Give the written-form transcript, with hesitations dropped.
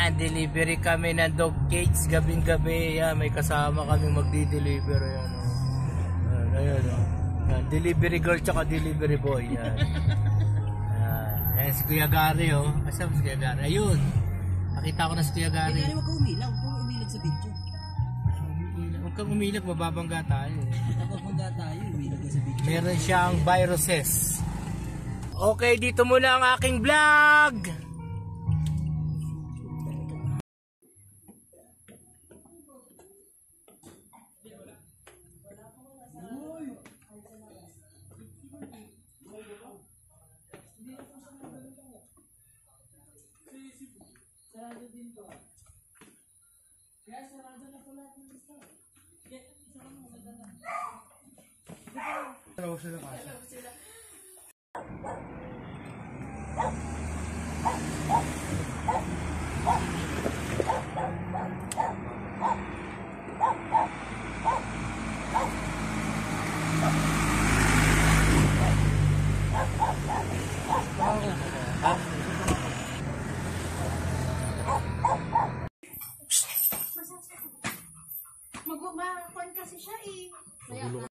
Yan, delivery kami ng dog cage gabing-gabi. Yan, may kasama kami magdi-deliver. Yan, ayan, yan, delivery girl tsaka delivery boy. Yan. Yan, si Kuya Gary, oh. Asa si Kuya Gary? Ayun. Nakita ko na si Kuya Gary. Huwag kang umilag. Huwag kang umilag sa video. Huwag kang umilag, mababangga tayo. Mababangga tayo, umilag ka sa video. Meron siyang viruses. Okay, dito muna ang aking vlog. Sarado din to. Kaya sarado na po lahat ng store. Isa ka mga maganda. Dalawa sila kasi. Dalawa sila. Mag-umakon kasi siya eh.